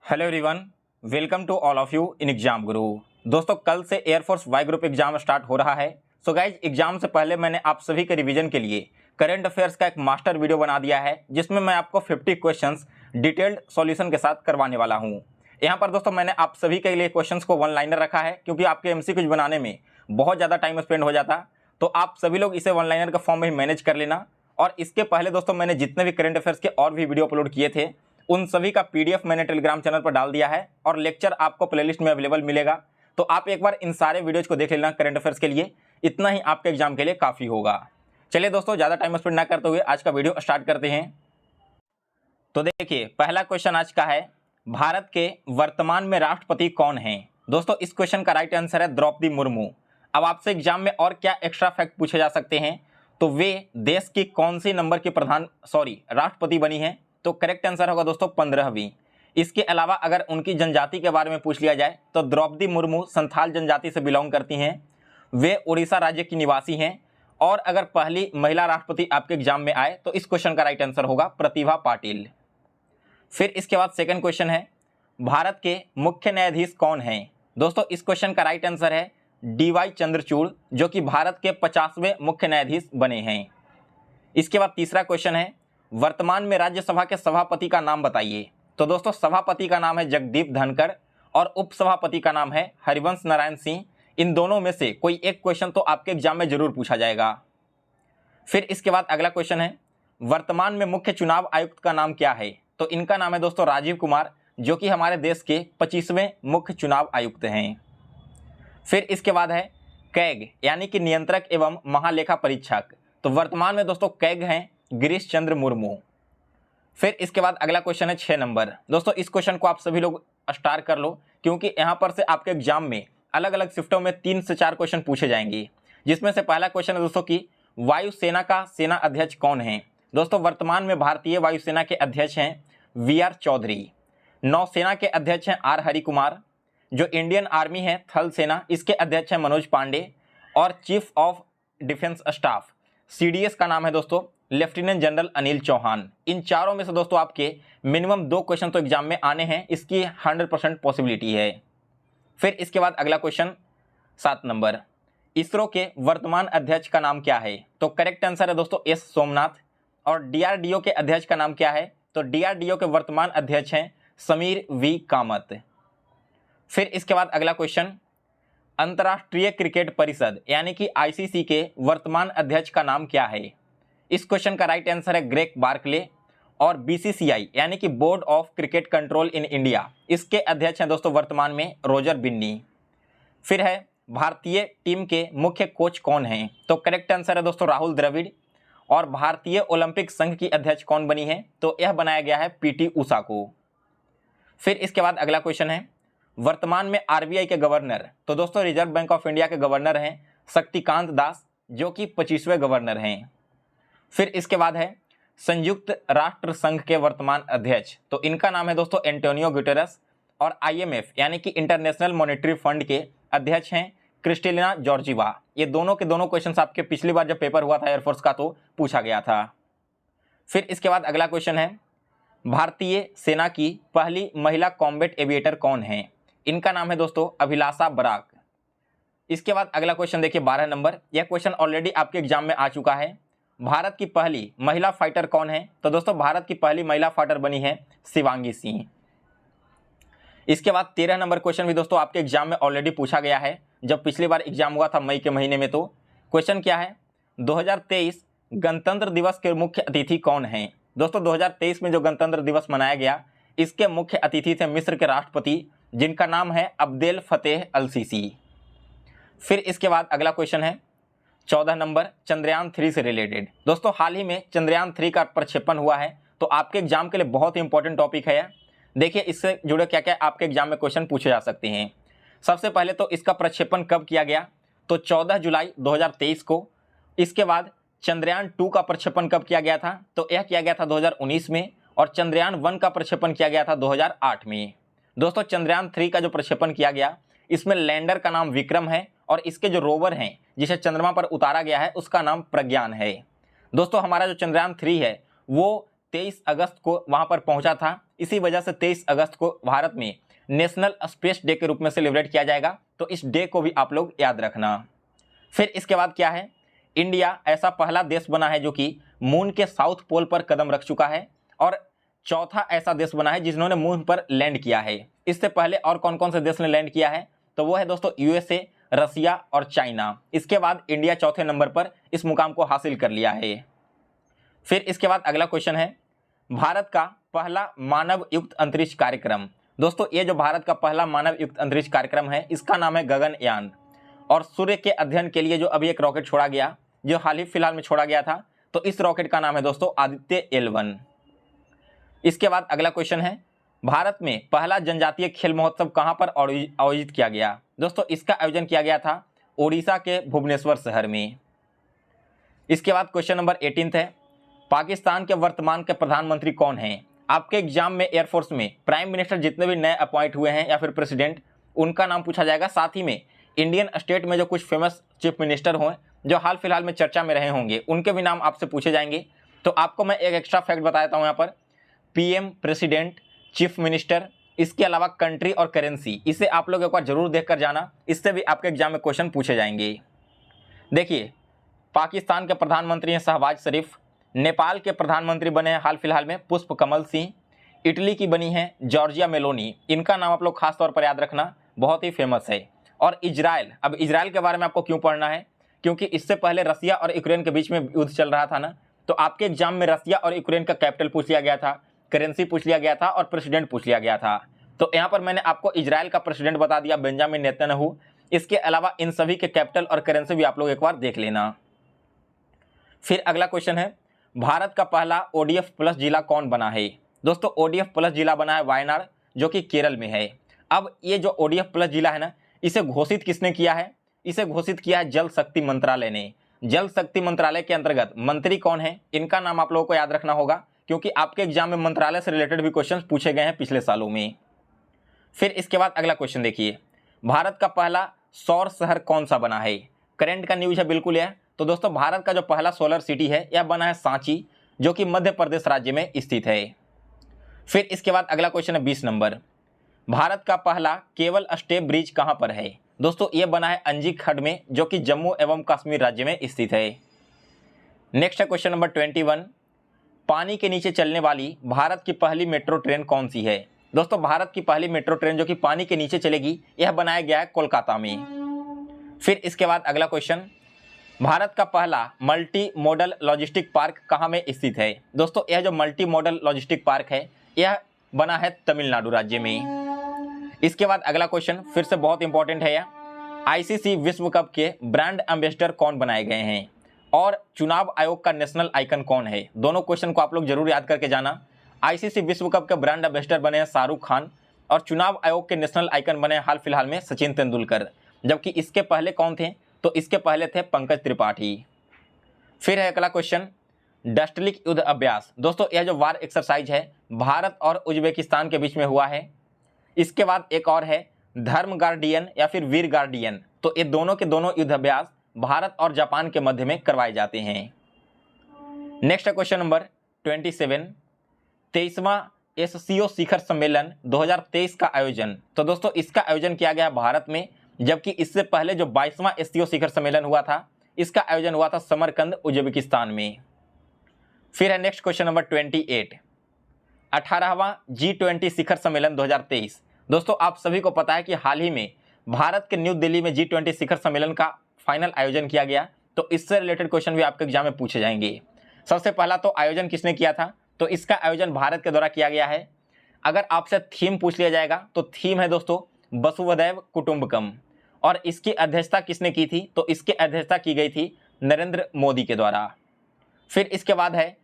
Hello everyone, welcome to all of you in Exam Guru. दोस्तों, कल से air force Y group exam start हो रहा है। सो गाइज, एग्जाम से पहले मैंने आप सभी के रिवीजन के लिए करंट अफेयर्स का एक मास्टर वीडियो बना दिया है, जिसमें मैं आपको 50 क्वेश्चंस डिटेल्ड सॉल्यूशन के साथ करवाने वाला हूं। यहाँ पर दोस्तों मैंने आप सभी के लिए क्वेश्चंस को वन लाइनर रखा है, क्योंकि आपके एमसीक्यूज बनाने में बहुत ज़्यादा टाइम स्पेंड हो जाता, तो आप सभी लोग इसे वन लाइनर के फॉर्म में ही मैनेज कर लेना। और इसके पहले दोस्तों मैंने जितने भी करंट अफेयर्स के और भी वीडियो अपलोड किए थे, उन सभी का पीडीएफ मैंने टेलीग्राम चैनल पर डाल दिया है और लेक्चर आपको प्लेलिस्ट में अवेलेबल मिलेगा। तो आप एक बार इन सारे वीडियोज को देख लेना करंट अफेयर्स के लिए, इतना ही आपके एग्जाम के लिए काफ़ी होगा। चलिए दोस्तों, ज़्यादा टाइम स्पेंड ना करते हुए आज का वीडियो स्टार्ट करते हैं। तो देखिए, पहला क्वेश्चन आज का है, भारत के वर्तमान में राष्ट्रपति कौन हैं? दोस्तों, इस क्वेश्चन का राइट आंसर है द्रौपदी मुर्मू। अब आपसे एग्जाम में और क्या एक्स्ट्रा फैक्ट पूछे जा सकते हैं, तो वे देश की कौन सी नंबर की राष्ट्रपति बनी है? तो करेक्ट आंसर होगा दोस्तों 15वीं। इसके अलावा अगर उनकी जनजाति के बारे में पूछ लिया जाए तो द्रौपदी मुर्मू संथाल जनजाति से बिलोंग करती हैं। वे उड़ीसा राज्य की निवासी हैं। और अगर पहली महिला राष्ट्रपति आपके एग्जाम में आए तो इस क्वेश्चन का राइट आंसर होगा प्रतिभा पाटिल। फिर इसके बाद सेकंड क्वेश्चन है, भारत के मुख्य न्यायाधीश कौन हैं? दोस्तों, इस क्वेश्चन का राइट आंसर है डीवाई चंद्रचूड़, जो कि भारत के 50वें मुख्य न्यायाधीश बने हैं। इसके बाद तीसरा क्वेश्चन है, वर्तमान में राज्यसभा के सभापति का नाम बताइए। तो दोस्तों, सभापति का नाम है जगदीप धनखड़ और उपसभापति का नाम है हरिवंश नारायण सिंह। इन दोनों में से कोई एक क्वेश्चन तो आपके एग्जाम में जरूर पूछा जाएगा। फिर इसके बाद अगला क्वेश्चन है, वर्तमान में मुख्य चुनाव आयुक्त का नाम क्या है? तो इनका नाम है दोस्तों राजीव कुमार, जो कि हमारे देश के 25वें मुख्य चुनाव आयुक्त हैं। फिर इसके बाद है कैग, यानी कि नियंत्रक एवं महालेखा परीक्षक। तो वर्तमान में दोस्तों कैग हैं गिरीश चंद्र मुर्मू। फिर इसके बाद अगला क्वेश्चन है 6 नंबर। दोस्तों, इस क्वेश्चन को आप सभी लोग स्टार कर लो, क्योंकि यहाँ पर से आपके एग्जाम में अलग अलग शिफ्टों में 3 से 4 क्वेश्चन पूछे जाएंगे। जिसमें से पहला क्वेश्चन है दोस्तों कि वायुसेना का सेना अध्यक्ष कौन है? दोस्तों, वर्तमान में भारतीय वायुसेना के अध्यक्ष हैं वीआर चौधरी। नौसेना के अध्यक्ष हैं आर हरि कुमार। जो इंडियन आर्मी है थल सेना, इसके अध्यक्ष हैं मनोज पांडे। और chief of defence staff CDS का नाम है दोस्तों लेफ्टिनेंट जनरल अनिल चौहान। इन चारों में से दोस्तों आपके मिनिमम 2 क्वेश्चन तो एग्जाम में आने हैं, इसकी 100% पॉसिबिलिटी है। फिर इसके बाद अगला क्वेश्चन 7 नंबर, इसरो के वर्तमान अध्यक्ष का नाम क्या है? तो करेक्ट आंसर है दोस्तों एस सोमनाथ। और डीआरडीओ के अध्यक्ष का नाम क्या है? तो डीआरडीओ के वर्तमान अध्यक्ष हैं समीर वी कामत। फिर इसके बाद अगला क्वेश्चन, अंतर्राष्ट्रीय क्रिकेट परिषद यानी कि आईसीसी के वर्तमान अध्यक्ष का नाम क्या है? इस क्वेश्चन का राइट आंसर है ग्रेग बार्कले। और बीसीसीआई यानी कि board of cricket control in India, इसके अध्यक्ष हैं दोस्तों वर्तमान में रोजर बिन्नी। फिर है भारतीय टीम के मुख्य कोच कौन हैं? तो करेक्ट आंसर है दोस्तों राहुल द्रविड़। और भारतीय ओलंपिक संघ की अध्यक्ष कौन बनी है? तो यह बनाया गया है पीटी उषा को। फिर इसके बाद अगला क्वेश्चन है, वर्तमान में आरबीआई के गवर्नर, तो दोस्तों रिजर्व बैंक ऑफ इंडिया के गवर्नर हैं शक्तिकांत दास, जो कि 25वें गवर्नर हैं। फिर इसके बाद है संयुक्त राष्ट्र संघ के वर्तमान अध्यक्ष, तो इनका नाम है दोस्तों एंटोनियो गुटेरस। और आईएमएफ यानी कि इंटरनेशनल मॉनेटरी फंड के अध्यक्ष हैं क्रिस्टेलिना जॉर्जिवा। ये दोनों के दोनों क्वेश्चंस आपके पिछली बार जब पेपर हुआ था एयरफोर्स का तो पूछा गया था। फिर इसके बाद अगला क्वेश्चन है, भारतीय सेना की पहली महिला कॉम्बैट एविएटर कौन है? इनका नाम है दोस्तों अभिलाषा बराक। इसके बाद अगला क्वेश्चन देखिए 12 नंबर, यह क्वेश्चन ऑलरेडी आपके एग्जाम में आ चुका है। भारत की पहली महिला फाइटर कौन है? तो दोस्तों भारत की पहली महिला फाइटर बनी है शिवांगी सिंह। इसके बाद 13 नंबर क्वेश्चन भी दोस्तों आपके एग्जाम में ऑलरेडी पूछा गया है, जब पिछली बार एग्जाम हुआ था मई के महीने में। तो क्वेश्चन क्या है, 2023 गणतंत्र दिवस के मुख्य अतिथि कौन है? दोस्तों 2023 में जो गणतंत्र दिवस मनाया गया, इसके मुख्य अतिथि थे मिस्र के राष्ट्रपति, जिनका नाम है अब्देल फतेह अल सीसी। फिर इसके बाद अगला क्वेश्चन है 14 नंबर, चंद्रयान 3 से रिलेटेड। दोस्तों हाल ही में चंद्रयान 3 का प्रक्षेपण हुआ है, तो आपके एग्जाम के लिए बहुत ही इंपॉर्टेंट टॉपिक है। देखिए इससे जुड़े क्या क्या आपके एग्जाम में क्वेश्चन पूछे जा सकते हैं। सबसे पहले तो इसका प्रक्षेपण कब किया गया? तो 14 जुलाई 2023 को। इसके बाद चंद्रयान 2 का प्रक्षेपण कब किया गया था? तो यह किया गया था 2019 में। और चंद्रयान 1 का प्रक्षेपण किया गया था 2008 में। दोस्तों चंद्रयान 3 का जो प्रक्षेपण किया गया, इसमें लैंडर का नाम विक्रम है और इसके जो रोवर हैं जिसे चंद्रमा पर उतारा गया है उसका नाम प्रज्ञान है। दोस्तों हमारा जो चंद्रयान 3 है वो 23 अगस्त को वहां पर पहुंचा था। इसी वजह से 23 अगस्त को भारत में नेशनल स्पेस डे के रूप में सेलिब्रेट किया जाएगा, तो इस डे को भी आप लोग याद रखना। फिर इसके बाद क्या है, इंडिया ऐसा पहला देश बना है जो कि मून के साउथ पोल पर कदम रख चुका है और चौथा ऐसा देश बना है जिन्होंने मून पर लैंड किया है। इससे पहले और कौन कौन से देश ने लैंड किया है, तो वो है दोस्तों यूएसए, रसिया और चाइना। इसके बाद इंडिया चौथे नंबर पर इस मुकाम को हासिल कर लिया है। फिर इसके बाद अगला क्वेश्चन है, भारत का पहला मानव युक्त अंतरिक्ष कार्यक्रम। दोस्तों ये जो भारत का पहला मानव युक्त अंतरिक्ष कार्यक्रम है, इसका नाम है गगनयान। और सूर्य के अध्ययन के लिए जो अभी एक रॉकेट छोड़ा गया, जो हाल ही फिलहाल में छोड़ा गया था, तो इस रॉकेट का नाम है दोस्तों आदित्य L1। इसके बाद अगला क्वेश्चन है, भारत में पहला जनजातीय खेल महोत्सव कहां पर आयोजित किया गया। दोस्तों इसका आयोजन किया गया था ओडिशा के भुवनेश्वर शहर में। इसके बाद क्वेश्चन नंबर 18 है, पाकिस्तान के वर्तमान के प्रधानमंत्री कौन हैं। आपके एग्जाम में एयरफोर्स में प्राइम मिनिस्टर जितने भी नए अपॉइंट हुए हैं या फिर प्रेसिडेंट, उनका नाम पूछा जाएगा। साथ ही में इंडियन स्टेट में जो कुछ फेमस चीफ मिनिस्टर हों जो हाल फिलहाल में चर्चा में रहे होंगे, उनके भी नाम आपसे पूछे जाएंगे। तो आपको मैं एक एक्स्ट्रा फैक्ट बता देता हूँ यहाँ पर, पीएम, प्रेसिडेंट, चीफ मिनिस्टर, इसके अलावा कंट्री और करेंसी, इसे आप लोग एक बार जरूर देख कर जाना, इससे भी आपके एग्जाम में क्वेश्चन पूछे जाएंगे। देखिए, पाकिस्तान के प्रधानमंत्री हैं शहबाज शरीफ, नेपाल के प्रधानमंत्री बने हैं हाल फिलहाल में पुष्प कमल सिंह, इटली की बनी है जॉर्जिया मेलोनी, इनका नाम आप लोग खास तौर पर याद रखना, बहुत ही फेमस है। और इजराइल, अब इजराइल के बारे में आपको क्यों पढ़ना है, क्योंकि इससे पहले रसिया और यूक्रेन के बीच में युद्ध चल रहा था ना, तो आपके एग्जाम में रसिया और यूक्रेन का कैपिटल पूछ लिया गया था, करेंसी पूछ लिया गया था और प्रेसिडेंट पूछ लिया गया था। तो यहाँ पर मैंने आपको इजराइल का प्रेसिडेंट बता दिया, बेंजामिन नेतन्याहू। इसके अलावा इन सभी के कैपिटल और करेंसी भी आप लोग एक बार देख लेना। फिर अगला क्वेश्चन है, भारत का पहला ODF प्लस जिला कौन बना है। दोस्तों ODF प्लस जिला बना है वायनाड, जो कि केरल में है। अब ये जो ODF प्लस जिला है ना, इसे घोषित किसने किया है, इसे घोषित किया है जल शक्ति मंत्रालय ने। जल शक्ति मंत्रालय के अंतर्गत मंत्री कौन है, इनका नाम आप लोगों को याद रखना होगा, क्योंकि आपके एग्जाम में मंत्रालय से रिलेटेड भी क्वेश्चन पूछे गए हैं पिछले सालों में। फिर इसके बाद अगला क्वेश्चन देखिए, भारत का पहला सौर शहर कौन सा बना है। करंट का न्यूज है बिल्कुल यह। तो दोस्तों भारत का जो पहला सोलर सिटी है यह बना है सांची, जो कि मध्य प्रदेश राज्य में स्थित है। फिर इसके बाद अगला क्वेश्चन है 20 नंबर, भारत का पहला केबल स्टे ब्रिज कहां पर है। दोस्तों यह बना है अंजी खड्ड में, जो कि जम्मू एवं कश्मीर राज्य में स्थित है। नेक्स्ट है क्वेश्चन नंबर 21, पानी के नीचे चलने वाली भारत की पहली मेट्रो ट्रेन कौन सी है। दोस्तों भारत की पहली मेट्रो ट्रेन जो कि पानी के नीचे चलेगी, यह बनाया गया है कोलकाता में। फिर इसके बाद अगला क्वेश्चन, भारत का पहला मल्टी मॉडल लॉजिस्टिक पार्क कहाँ में स्थित है। दोस्तों यह जो मल्टी मॉडल लॉजिस्टिक पार्क है यह बना है तमिलनाडु राज्य में। इसके बाद अगला क्वेश्चन फिर से बहुत इंपॉर्टेंट है, यह ICC विश्व कप के ब्रांड एम्बेसडर कौन बनाए गए हैं और चुनाव आयोग का नेशनल आइकन कौन है। दोनों क्वेश्चन को आप लोग जरूर याद करके जाना। ICC विश्व कप के ब्रांड एम्बेसडर बने हैं शाहरुख खान और चुनाव आयोग के नेशनल आइकन बने हाल फिलहाल में सचिन तेंदुलकर, जबकि इसके पहले कौन थे, तो इसके पहले थे पंकज त्रिपाठी। फिर है अगला क्वेश्चन, डस्टलिक युद्ध अभ्यास। दोस्तों यह जो वार एक्सरसाइज है भारत और उज्बेकिस्तान के बीच में हुआ है। इसके बाद एक और है धर्म गार्डियन या फिर वीर गार्डियन। तो ये दोनों के दोनों युद्ध अभ्यास भारत और जापान के मध्य में करवाए जाते हैं। नेक्स्ट क्वेश्चन नंबर 27, 23वां SCO शिखर सम्मेलन 2023 का आयोजन। तो दोस्तों इसका आयोजन किया गया भारत में, जबकि इससे पहले जो 22वां SCO शिखर सम्मेलन हुआ था इसका आयोजन हुआ था समरकंद उज्बेकिस्तान में। फिर है नेक्स्ट क्वेश्चन नंबर 28, 18वां G20 शिखर सम्मेलन 2023। दोस्तों आप सभी को पता है कि हाल ही में भारत के न्यू दिल्ली में G20 शिखर सम्मेलन का फाइनल आयोजन किया गया, तो इससे रिलेटेड क्वेश्चन भी आपके एग्जाम में पूछे जाएंगे। सबसे पहला तो आयोजन किसने किया था, तो इसका आयोजन भारत के द्वारा किया गया है। अगर आपसे थीम पूछ लिया जाएगा तो थीम है दोस्तों वसुवैव कुटुंबकम, और इसकी अध्यक्षता किसने की थी, तो इसकी अध्यक्षता की गई थी नरेंद्र मोदी के द्वारा। फिर इसके बाद है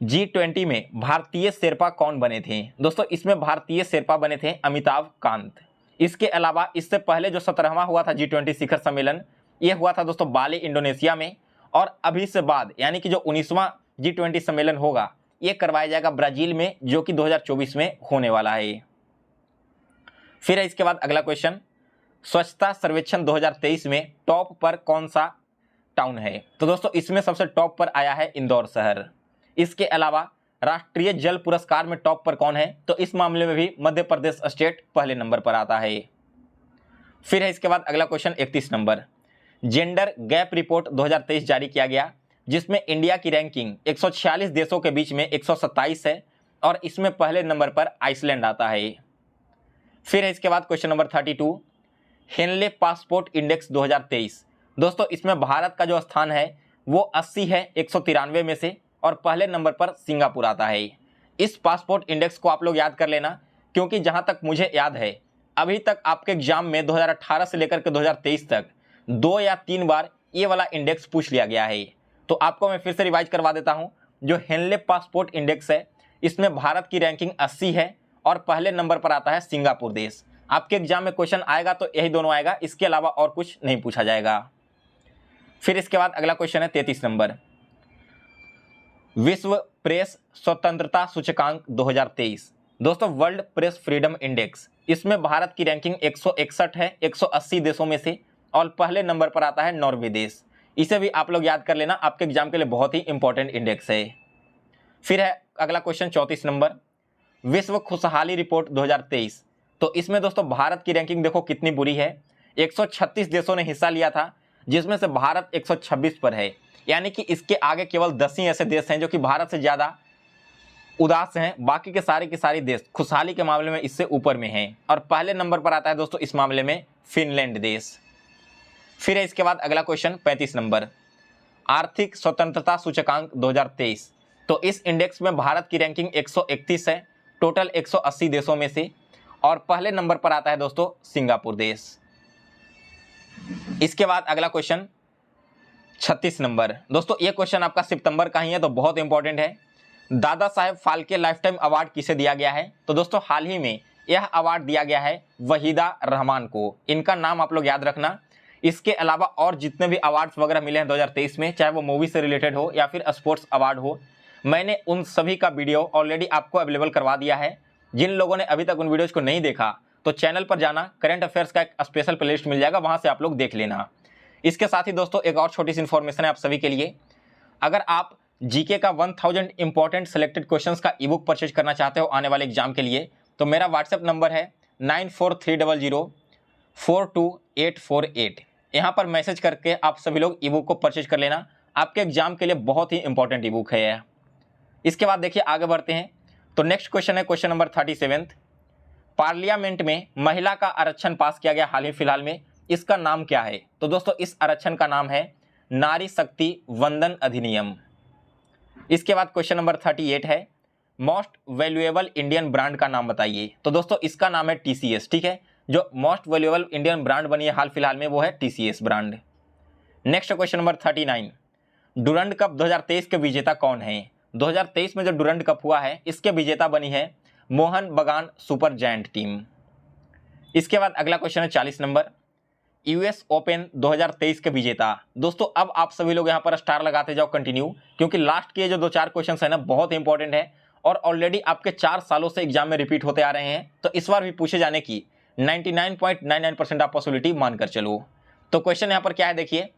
G20 में भारतीय शेरपा कौन बने थे। दोस्तों इसमें भारतीय शेरपा बने थे अमिताभ कांत। इसके अलावा इससे पहले जो 17वां हुआ था G20 शिखर सम्मेलन, यह हुआ था दोस्तों बाली इंडोनेशिया में, और अभी से बाद यानी कि जो 19वां G20 सम्मेलन होगा यह करवाया जाएगा ब्राजील में, जो कि 2024 में होने वाला है। फिर है इसके बाद अगला क्वेश्चन, स्वच्छता सर्वेक्षण 2023 में टॉप पर कौन सा टाउन है। तो दोस्तों इसमें सबसे टॉप पर आया है इंदौर शहर। इसके अलावा राष्ट्रीय जल पुरस्कार में टॉप पर कौन है? तो इस मामले में भी मध्य प्रदेश स्टेट पहले नंबर पर आता है। फिर है इसके बाद अगला question 31 number. Gender gap report 2023 जारी किया गया, जिसमें इंडिया की रैंकिंग 146 देशों के बीच में 127 है और इसमें पहले नंबर पर आइसलैंड आता है। फिर है इसके बाद question number 32, Henley passport index 2023। दोस्तों इसमें भारत का जो स्थान है वो 80 है 193 में से और पहले नंबर पर सिंगापुर आता है। इस पासपोर्ट इंडेक्स को आप लोग याद कर लेना, क्योंकि जहां तक मुझे याद है अभी तक आपके एग्जाम में 2018 से लेकर के 2023 तक 2 या 3 बार ये वाला इंडेक्स पूछ लिया गया है। तो आपको मैं फिर से रिवाइज करवा देता हूं। जो हेनले पासपोर्ट इंडेक्स है इसमें भारत की रैंकिंग 80 है और पहले नंबर पर आता है सिंगापुर देश। आपके एग्जाम में क्वेश्चन आएगा तो यही दोनों आएगा, इसके अलावा और कुछ नहीं पूछा जाएगा। फिर इसके बाद अगला क्वेश्चन है 33 नंबर, विश्व प्रेस स्वतंत्रता सूचकांक 2023। दोस्तों वर्ल्ड प्रेस फ्रीडम इंडेक्स, इसमें भारत की रैंकिंग 161 है 180 देशों में से और पहले नंबर पर आता है नॉर्वे देश। इसे भी आप लोग याद कर लेना, आपके एग्जाम के लिए बहुत ही इंपॉर्टेंट इंडेक्स है। फिर है अगला क्वेश्चन 34 नंबर, विश्व खुशहाली रिपोर्ट 2023। तो इसमें दोस्तों भारत की रैंकिंग देखो कितनी बुरी है, 136 देशों ने हिस्सा लिया था जिसमें से भारत 126 पर है, यानी कि इसके आगे केवल 10 ही ऐसे देश हैं जो कि भारत से ज़्यादा उदास हैं। बाकी के सारे देश खुशहाली के मामले में इससे ऊपर में हैं और पहले नंबर पर आता है दोस्तों इस मामले में फिनलैंड देश। फिर है इसके बाद अगला क्वेश्चन 35 नंबर, आर्थिक स्वतंत्रता सूचकांक 2023। तो इस इंडेक्स में भारत की रैंकिंग 131 है टोटल 180 देशों में से और पहले नंबर पर आता है दोस्तों सिंगापुर देश। इसके बाद अगला क्वेश्चन 36 नंबर। दोस्तों ये क्वेश्चन आपका सितंबर का ही है तो बहुत इंपॉर्टेंट है। Dada Saheb Phalke life time award किसे दिया गया है? तो दोस्तों हाल ही में यह अवार्ड दिया गया है वहीदा रहमान को। इनका नाम आप लोग याद रखना। इसके अलावा और जितने भी अवार्ड्स वगैरह मिले हैं 2023 में, चाहे वो मूवी से रिलेटेड हो या फिर स्पोर्ट्स अवार्ड हो, मैंने उन सभी का वीडियो ऑलरेडी आपको अवेलेबल करवा दिया है। जिन लोगों ने अभी तक उन वीडियोज़ को नहीं देखा तो चैनल पर जाना, करंट अफेयर्स का एक स्पेशल प्लेलिस्ट मिल जाएगा, वहाँ से आप लोग देख लेना। इसके साथ ही दोस्तों एक और छोटी सी इन्फॉर्मेशन है आप सभी के लिए। अगर आप जीके का 1000 इंपॉर्टेंट सेलेक्टेड क्वेश्चंस का ईबुक परचेज करना चाहते हो आने वाले एग्जाम के लिए, तो मेरा व्हाट्सएप नंबर है 9430042848। यहाँ पर मैसेज करके आप सभी लोग ईबुक को परचेज कर लेना। आपके एग्जाम के लिए बहुत ही इंपॉर्टेंट ईबुक है यह। इसके बाद देखिए आगे बढ़ते हैं। तो नेक्स्ट क्वेश्चन है क्वेश्चन नंबर 37। पार्लियामेंट में महिला का आरक्षण पास किया गया हाल ही फिलहाल में, इसका नाम क्या है? तो दोस्तों इस आरक्षण का नाम है नारी शक्ति वंदन अधिनियम। इसके बाद क्वेश्चन नंबर 38 है, मोस्ट वैल्यूएबल इंडियन ब्रांड का नाम बताइए। तो दोस्तों इसका नाम है टीसीएस। ठीक है, जो मोस्ट वैल्यूएबल इंडियन ब्रांड बनी है हाल फिलहाल में वो है TCS brand. Next question number 39, Durand cup 2023 के विजेता कौन है? 2023 में जो डुरंड कप हुआ है इसके विजेता बनी है मोहन बगान सुपर जायंट टीम। इसके बाद अगला क्वेश्चन है 40 नंबर, यूएस ओपन 2023 के विजेता। दोस्तों अब आप सभी लोग यहाँ पर स्टार लगाते जाओ कंटिन्यू, क्योंकि लास्ट के जो 2-4 क्वेश्चन है ना बहुत इंपॉर्टेंट है और ऑलरेडी आपके 4 सालों से एग्जाम में रिपीट होते आ रहे हैं, तो इस बार भी पूछे जाने की 99.99% आप पॉसिबिलिटी मानकर चलो। तो क्वेश्चन यहाँ पर क्या है देखिए,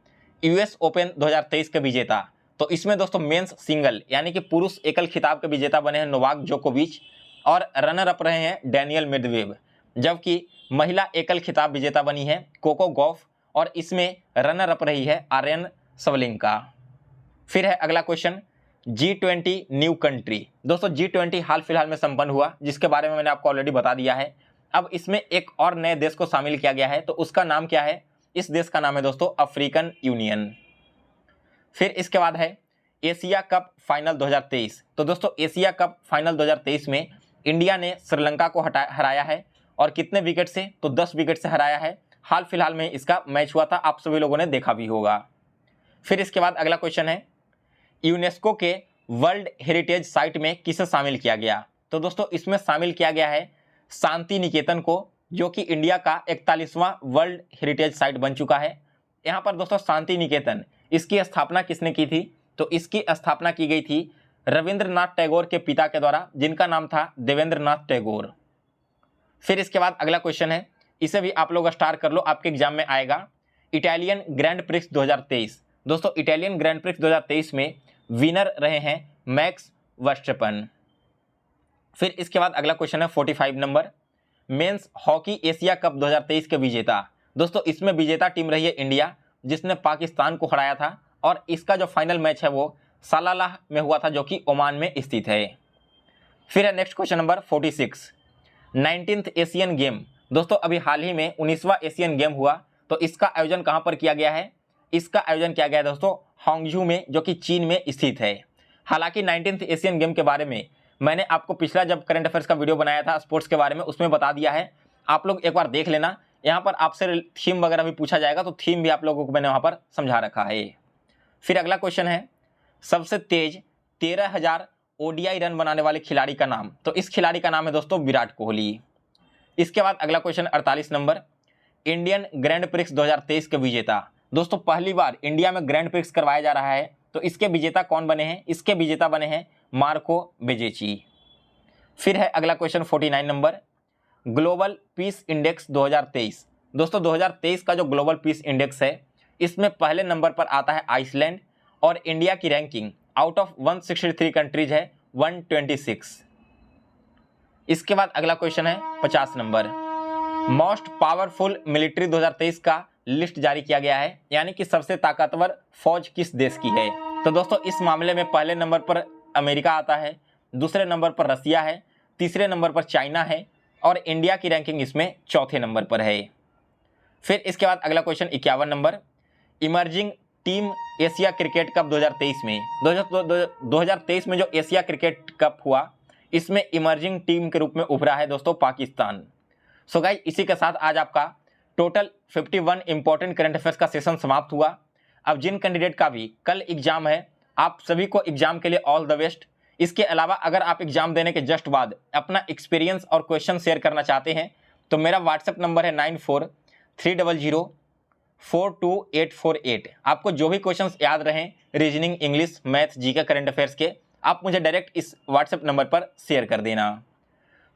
यूएस ओपन 2023 के विजेता। तो इसमें दोस्तों मेंस सिंगल यानी कि पुरुष एकल खिताब के विजेता बने हैं नोवाक जोकोविच और रनर अप रहे हैं डैनियल मेदवेव, जबकि महिला एकल खिताब विजेता बनी है कोको गॉफ और इसमें रनर अप रही है आर्यन सवलिंका। फिर है अगला क्वेश्चन, G20 न्यू कंट्री। दोस्तों G20 हाल फिलहाल में संपन्न हुआ, जिसके बारे में मैंने आपको ऑलरेडी बता दिया है। अब इसमें एक और नए देश को शामिल किया गया है, तो उसका नाम क्या है? इस देश का नाम है दोस्तों अफ्रीकन यूनियन। फिर इसके बाद है एशिया कप फाइनल 2023। तो दोस्तों एशिया कप फाइनल 2023 में इंडिया ने श्रीलंका को हराया है और कितने विकेट से? तो 10 विकेट से हराया है। हाल फिलहाल में इसका मैच हुआ था, आप सभी लोगों ने देखा भी होगा। फिर इसके बाद अगला क्वेश्चन है, यूनेस्को के वर्ल्ड हेरिटेज साइट में किसे शामिल किया गया? तो दोस्तों इसमें शामिल किया गया है शांति निकेतन को, जो कि इंडिया का 41वां वर्ल्ड हेरिटेज साइट बन चुका है। यहाँ पर दोस्तों शांति निकेतन, इसकी स्थापना किसने की थी? तो इसकी स्थापना की गई थी रविंद्रनाथ टैगोर के पिता के द्वारा, जिनका नाम था देवेंद्रनाथ टैगोर। फिर इसके बाद अगला क्वेश्चन है, इसे भी आप लोग स्टार कर लो, आपके एग्जाम में आएगा, इटालियन ग्रैंड प्रिक्स 2023। दोस्तों इटालियन ग्रैंड प्रिक्स 2023 में विनर रहे हैं मैक्स वर्स्टेपन। फिर इसके बाद अगला क्वेश्चन है 45 number, men's hockey Asia cup 2023 के विजेता। दोस्तों इसमें विजेता टीम रही है इंडिया, जिसने पाकिस्तान को हराया था, और इसका जो फाइनल मैच है वो सलालाह में हुआ था, जो कि ओमान में स्थित है। फिर है next question number 46, 19th Asian game. दोस्तों अभी हाल ही में 19वां एशियन गेम हुआ, तो इसका आयोजन कहाँ पर किया गया है? इसका आयोजन किया गया है दोस्तों हांगझू में, जो कि चीन में स्थित है। हालांकि 19th एशियन गेम के बारे में मैंने आपको पिछला जब करंट अफेयर्स का वीडियो बनाया था स्पोर्ट्स के बारे में, उसमें बता दिया है, आप लोग एक बार देख लेना। यहाँ पर आपसे थीम वगैरह भी पूछा जाएगा, तो थीम भी आप लोगों को मैंने वहाँ पर समझा रखा है। फिर अगला क्वेश्चन है, सबसे तेज 13,000 ओडीआई रन बनाने वाले खिलाड़ी का नाम। तो इस खिलाड़ी का नाम है दोस्तों विराट कोहली। इसके बाद अगला question 48 number, Indian grand prix 2023 के विजेता। दोस्तों पहली बार इंडिया में ग्रैंड प्रिक्स करवाया जा रहा है, तो इसके विजेता कौन बने हैं? इसके विजेता बने हैं मार्को बेजेची। फिर है अगला question 49 number, global peace index 2023। दोस्तों 2023 का जो ग्लोबल पीस इंडेक्स है, इसमें पहले नंबर पर आता है आइसलैंड, और इंडिया की रैंकिंग आउट ऑफ 163 कंट्रीज है 126। इसके बाद अगला क्वेश्चन है 50 नंबर, मोस्ट पावरफुल मिलिट्री 2023 का लिस्ट जारी किया गया है, यानी कि सबसे ताकतवर फौज किस देश की है। तो दोस्तों इस मामले में पहले नंबर पर अमेरिका आता है, दूसरे नंबर पर रसिया है, तीसरे नंबर पर चाइना है, और इंडिया की रैंकिंग इसमें चौथे नंबर पर है। फिर इसके बाद अगला question 51 number, emerging team Asia cricket cup 2023 में। 2023 में जो एशिया क्रिकेट कप हुआ, इसमें इमर्जिंग टीम के रूप में उभरा है दोस्तों पाकिस्तान। सो गाइस इसी के साथ आज आपका टोटल 51 इंपॉर्टेंट करंट अफेयर्स का सेशन समाप्त हुआ। अब जिन कैंडिडेट का भी कल एग्जाम है, आप सभी को एग्जाम के लिए ऑल द बेस्ट। इसके अलावा अगर आप एग्जाम देने के जस्ट बाद अपना एक्सपीरियंस और क्वेश्चन शेयर करना चाहते हैं, तो मेरा व्हाट्सएप नंबर है 9430042848। आपको जो भी क्वेश्चंस याद रहें, reasoning, English, math, GK, current affairs के, आप मुझे डायरेक्ट इस व्हाट्सएप नंबर पर शेयर कर देना।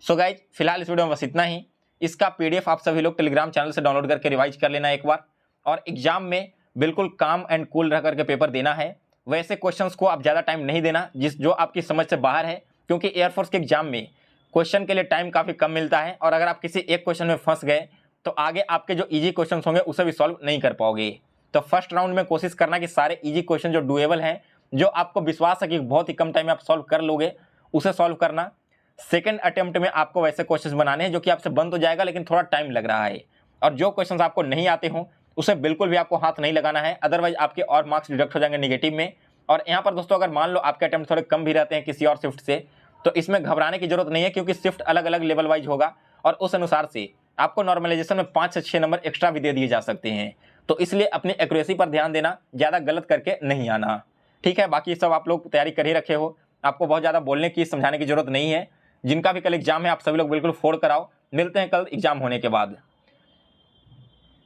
सो गाइज फिलहाल इस वीडियो में बस इतना ही। इसका पीडीएफ आप सभी लोग टेलीग्राम चैनल से डाउनलोड करके रिवाइज कर लेना एक बार, और एग्जाम में बिल्कुल काम एंड कूल रह करके पेपर देना है। वैसे क्वेश्चंस को आप ज़्यादा टाइम नहीं देना जो आपकी समझ से बाहर है, क्योंकि एयरफोर्स के एग्जाम में क्वेश्चन के लिए टाइम काफ़ी कम मिलता है, और अगर आप किसी एक क्वेश्चन में फंस गए तो आगे आपके जो ईजी क्वेश्चन होंगे उसे भी सॉल्व नहीं कर पाओगे। तो फर्स्ट राउंड में कोशिश करना कि सारे ईजी क्वेश्चन जो डुएबल हैं, जो आपको विश्वास है कि बहुत ही कम टाइम में आप सॉल्व कर लोगे, उसे सॉल्व करना। सेकंड अटेम्प्ट में आपको वैसे क्वेश्चंस बनाने हैं जो कि आपसे बन तो जाएगा, लेकिन थोड़ा टाइम लग रहा है, और जो क्वेश्चंस आपको नहीं आते हों उसे बिल्कुल भी आपको हाथ नहीं लगाना है, अदरवाइज आपके और मार्क्स डिडक्ट हो जाएंगे नेगेटिव में। और यहाँ पर दोस्तों अगर मान लो आपके अटेम्प्ट थोड़े कम भी रहते हैं किसी और शिफ्ट से, तो इसमें घबराने की जरूरत नहीं है, क्योंकि शिफ्ट अलग अलग लेवल वाइज होगा, और उस अनुसार से आपको नॉर्मलाइजेशन में 5 से 6 नंबर एक्स्ट्रा भी दे दिए जा सकते हैं। तो इसलिए अपनी एक्यूरेसी पर ध्यान देना, ज़्यादा गलत करके नहीं आना, ठीक है। बाकी सब आप लोग तैयारी कर ही रखे हो, आपको बहुत ज़्यादा बोलने की, समझाने की जरूरत नहीं है। जिनका भी कल एग्जाम है आप सभी लोग बिल्कुल फोड़ कर आओ। मिलते हैं कल एग्जाम होने के बाद।